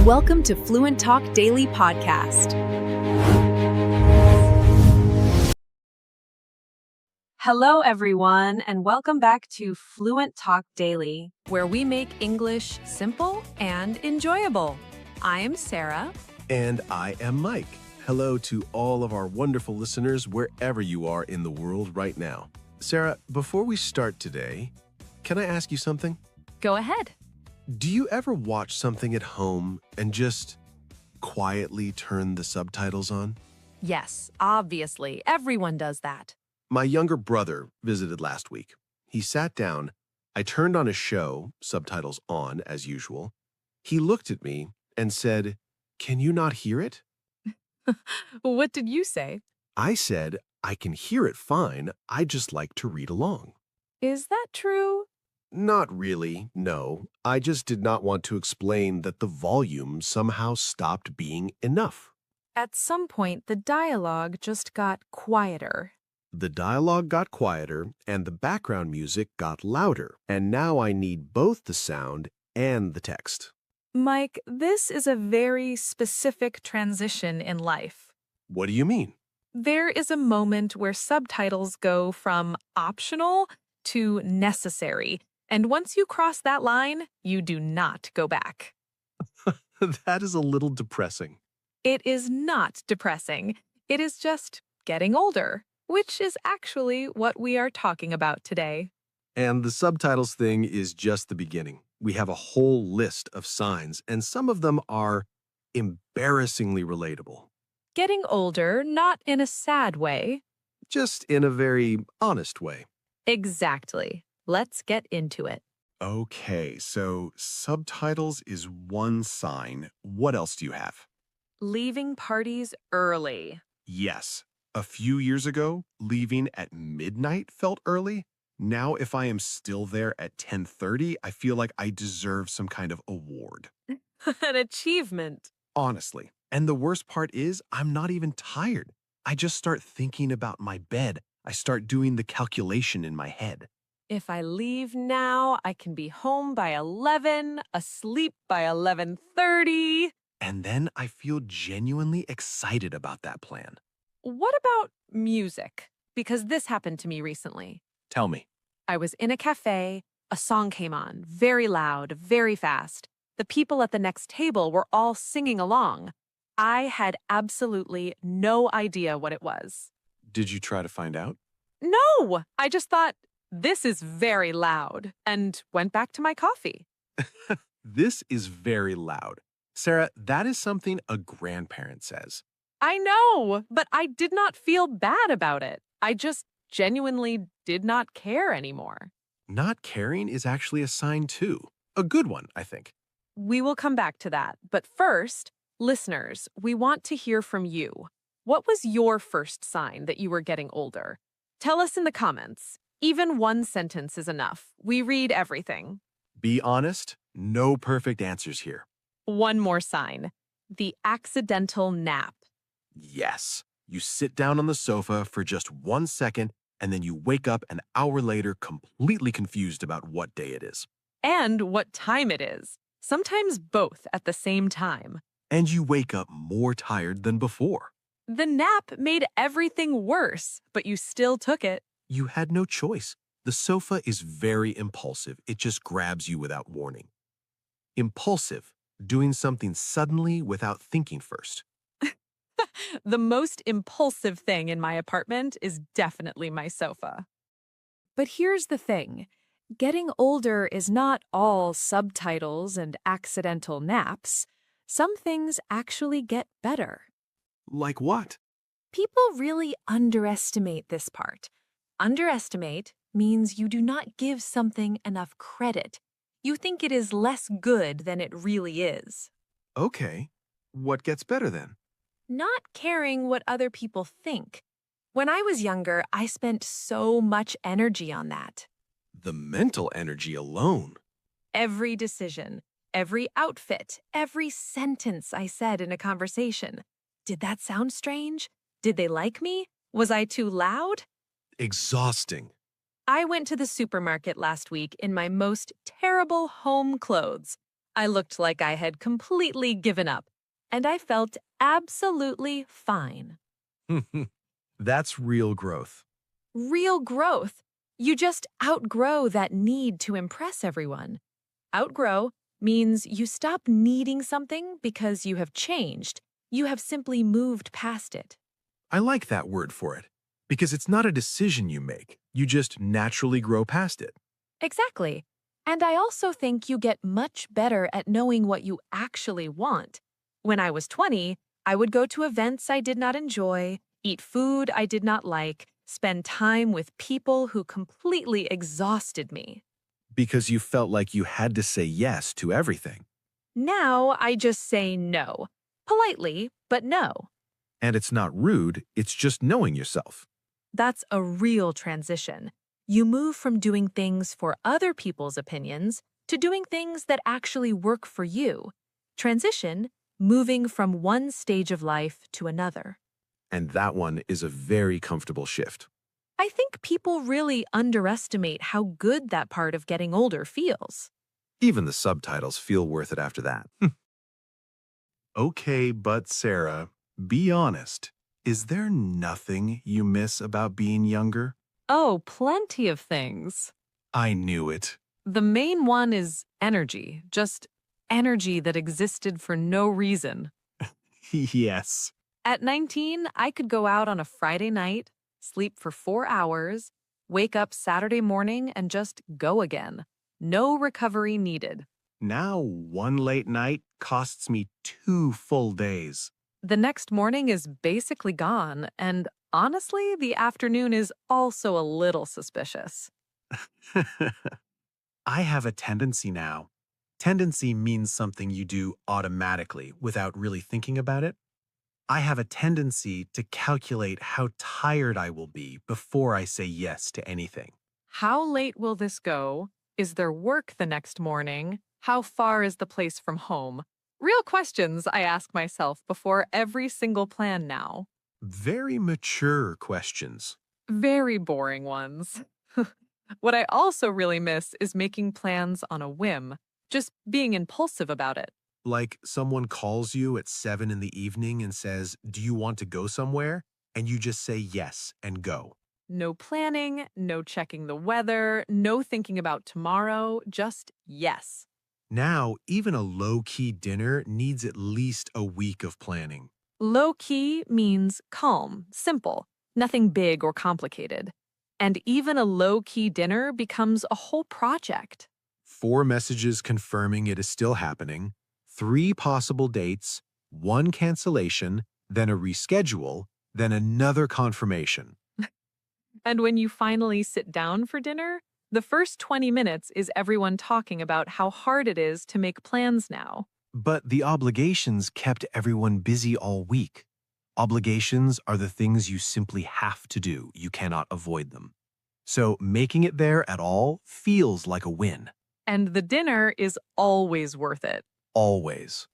Welcome to Fluent Talk Daily podcast. Hello, everyone, and welcome back to Fluent Talk Daily, where we make English simple and enjoyable. I am Sarah. And I am Mike. Hello to all of our wonderful listeners wherever you are in the world right now. Sarah, before we start today, can I ask you something? Go ahead. Do you ever watch something at home and just quietly turn the subtitles on? Yes, obviously, everyone does that. My younger brother visited last week. He sat down. I turned on a show, subtitles on as usual. He looked at me and said, "Can you not hear it?" What did you say? I said, "I can hear it fine. I just like to read along." Is that true? Not really, no. I just did not want to explain that the volume somehow stopped being enough. At some point, the dialogue just got quieter. The dialogue got quieter and the background music got louder, and now I need both the sound and the text. Mike, this is a very specific transition in life. What do you mean? There is a moment where subtitles go from optional to necessary, and once you cross that line, you do not go back. That is a little depressing. It is not depressing. It is just getting older, which is actually what we are talking about today. And the subtitles thing is just the beginning. We have a whole list of signs, and some of them are embarrassingly relatable. Getting older, not in a sad way. Just in a very honest way. Exactly. Let's get into it. Okay, so subtitles is one sign. What else do you have? Leaving parties early. Yes. A few years ago, leaving at midnight felt early. Now, if I am still there at 10:30, I feel like I deserve some kind of award. An achievement. Honestly. And the worst part is, I'm not even tired. I just start thinking about my bed. I start doing the calculation in my head. If I leave now, I can be home by 11, asleep by 11:30. And then I feel genuinely excited about that plan. What about music? Because this happened to me recently. Tell me. I was in a cafe, a song came on, very loud, very fast. The people at the next table were all singing along. I had absolutely no idea what it was. Did you try to find out? No! I just thought, this is very loud, and went back to my coffee. This is very loud. Sarah, that is something a grandparent says. I know, but I did not feel bad about it. I just genuinely did not care anymore. Not caring is actually a sign too. A good one, I think. We will come back to that. But first, listeners, we want to hear from you. What was your first sign that you were getting older? Tell us in the comments. Even one sentence is enough. We read everything. Be honest, no perfect answers here. One more sign. The accidental nap. Yes, you sit down on the sofa for just 1 second and then you wake up an hour later completely confused about what day it is. And what time it is. Sometimes both at the same time. And you wake up more tired than before. The nap made everything worse, but you still took it. You had no choice. The sofa is very impulsive. It just grabs you without warning. Impulsive, doing something suddenly without thinking first. The most impulsive thing in my apartment is definitely my sofa. But here's the thing. Getting older is not all subtitles and accidental naps. Some things actually get better. Like what? People really underestimate this part. Underestimate means you do not give something enough credit. You think it is less good than it really is. Okay. What gets better then? Not caring what other people think. When I was younger, I spent so much energy on that. The mental energy alone. Every decision, every outfit, every sentence I said in a conversation. Did that sound strange? Did they like me? Was I too loud? Exhausting. I went to the supermarket last week in my most terrible home clothes. I looked like I had completely given up, and I felt absolutely fine. That's real growth. Real growth. You just outgrow that need to impress everyone. Outgrow means you stop needing something because you have changed. You have simply moved past it. I like that word for it, because it's not a decision you make. You just naturally grow past it. Exactly. And I also think you get much better at knowing what you actually want. When I was 20, I would go to events I did not enjoy, eat food I did not like, spend time with people who completely exhausted me. Because you felt like you had to say yes to everything. Now I just say no. Politely, but no. And it's not rude, it's just knowing yourself. That's a real transition. You move from doing things for other people's opinions to doing things that actually work for you. Transition, moving from one stage of life to another. And that one is a very comfortable shift. I think people really underestimate how good that part of getting older feels. Even the subtitles feel worth it after that. Okay, but Sarah, be honest. Is there nothing you miss about being younger? Oh, plenty of things. I knew it. The main one is energy, just energy that existed for no reason. Yes. At 19, I could go out on a Friday night, sleep for 4 hours, wake up Saturday morning, and just go again. No recovery needed. Now one late night costs me 2 full days. The next morning is basically gone, and honestly, the afternoon is also a little suspicious. I have a tendency now. Tendency means something you do automatically without really thinking about it. I have a tendency to calculate how tired I will be before I say yes to anything. How late will this go? Is there work the next morning? How far is the place from home? Real questions I ask myself before every single plan now. Very mature questions. Very boring ones. What I also really miss is making plans on a whim, just being impulsive about it. Like someone calls you at 7 in the evening and says, "Do you want to go somewhere?" And you just say yes and go. No planning, no checking the weather, no thinking about tomorrow, just yes. Now, even a low-key dinner needs at least a week of planning. Low key means calm, simple, nothing big or complicated. And even a low key dinner becomes a whole project. 4 messages confirming it is still happening, 3 possible dates, 1 cancellation, then a reschedule, then another confirmation. And when you finally sit down for dinner, the first 20 minutes is everyone talking about how hard it is to make plans now. But the obligations kept everyone busy all week. Obligations are the things you simply have to do. You cannot avoid them. So making it there at all feels like a win. And the dinner is always worth it. Always.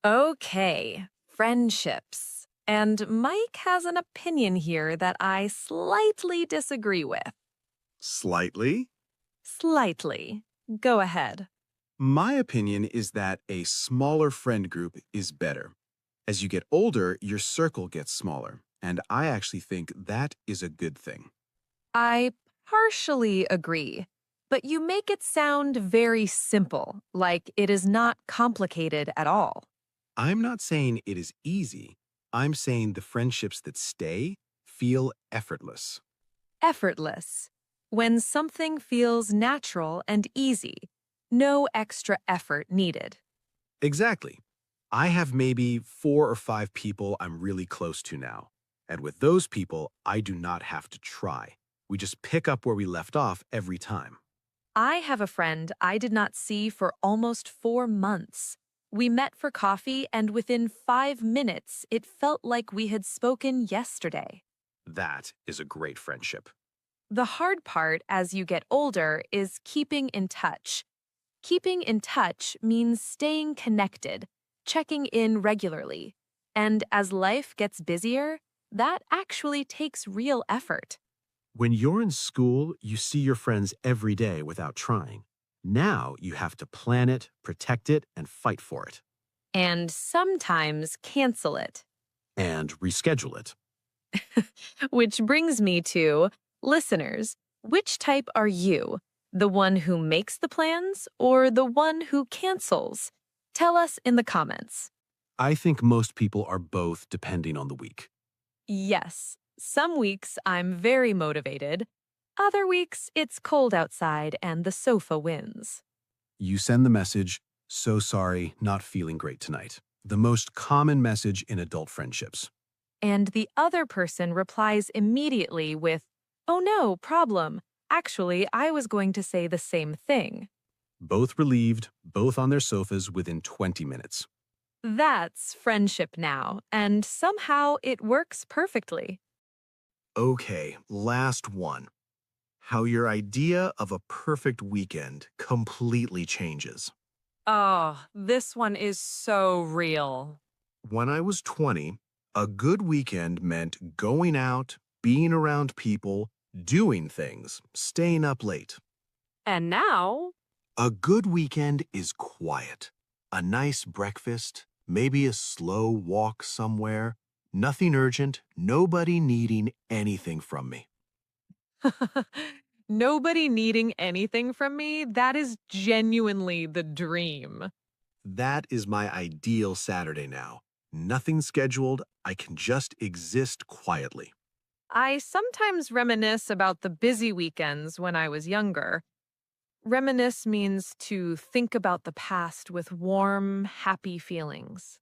Okay, friendships. And Mike has an opinion here that I slightly disagree with. Slightly. Slightly. Go ahead. My opinion is that a smaller friend group is better. As you get older, your circle gets smaller, and I actually think that is a good thing. I partially agree, but you make it sound very simple, like it is not complicated at all. I'm not saying it is easy. I'm saying the friendships that stay feel effortless. Effortless. When something feels natural and easy, no extra effort needed. Exactly. I have maybe 4 or 5 people I'm really close to now. And with those people, I do not have to try. We just pick up where we left off every time. I have a friend I did not see for almost 4 months. We met for coffee, and within 5 minutes, it felt like we had spoken yesterday. That is a great friendship. The hard part as you get older is keeping in touch. Keeping in touch means staying connected, checking in regularly. And as life gets busier, that actually takes real effort. When you're in school, you see your friends every day without trying. Now you have to plan it, protect it, and fight for it. And sometimes cancel it. And reschedule it. Which brings me to, listeners, which type are you? The one who makes the plans or the one who cancels? Tell us in the comments. I think most people are both depending on the week. Yes, some weeks I'm very motivated. Other weeks it's cold outside and the sofa wins. You send the message, "So sorry, not feeling great tonight." The most common message in adult friendships. And the other person replies immediately with, "Oh no, problem. Actually, I was going to say the same thing." Both relieved, both on their sofas within 20 minutes. That's friendship now, and somehow it works perfectly. Okay, last one. How your idea of a perfect weekend completely changes. Oh, this one is so real. When I was 20, a good weekend meant going out, being around people, doing things, staying up late. And now, A good weekend is quiet. A nice breakfast, maybe a slow walk somewhere, nothing urgent, nobody needing anything from me. nobody needing anything from me, that is genuinely the dream. That is my ideal Saturday now. Nothing scheduled, I can just exist quietly. I sometimes reminisce about the busy weekends when I was younger. Reminisce means to think about the past with warm, happy feelings.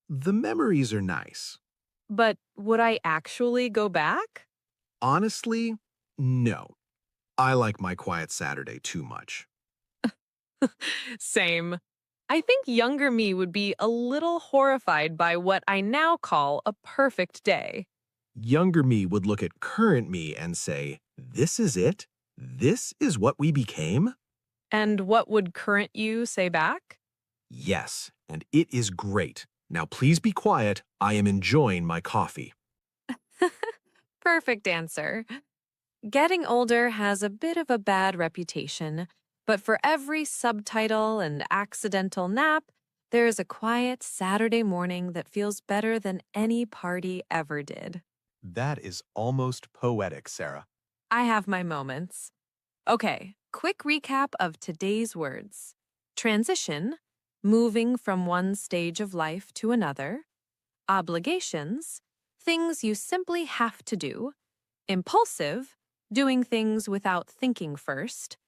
The memories are nice. But would I actually go back? Honestly, no. I like my quiet Saturday too much. Same. I think younger me would be a little horrified by what I now call a perfect day. Younger me would look at current me and say, "This is it? This is what we became?" And what would current you say back? Yes, and it is great. Now please be quiet. I am enjoying my coffee. Perfect answer. Getting older has a bit of a bad reputation, but for every subtitle and accidental nap, there is a quiet Saturday morning that feels better than any party ever did. That is almost poetic, Sarah. I have my moments. Okay, quick recap of today's words. Transition, moving from one stage of life to another. Obligations, things you simply have to do. Impulsive, doing things without thinking first.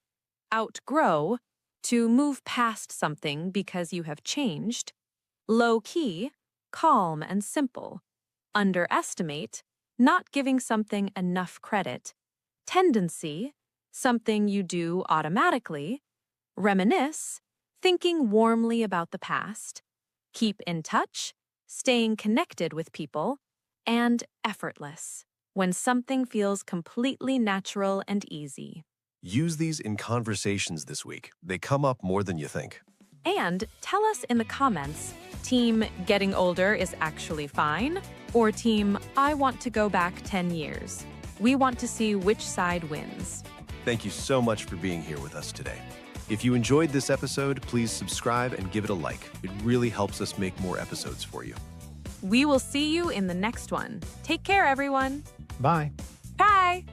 Outgrow, to move past something because you have changed. Low-key, calm and simple. Underestimate, not giving something enough credit. Tendency, something you do automatically. Reminisce, thinking warmly about the past. Keep in touch, staying connected with people. And effortless, when something feels completely natural and easy. Use these in conversations this week. They come up more than you think. And tell us in the comments, team getting older is actually fine, or team I want to go back 10 years. We want to see which side wins. Thank you so much for being here with us today. If you enjoyed this episode, please subscribe and give it a like. It really helps us make more episodes for you. We will see you in the next one. Take care, everyone. Bye. Bye.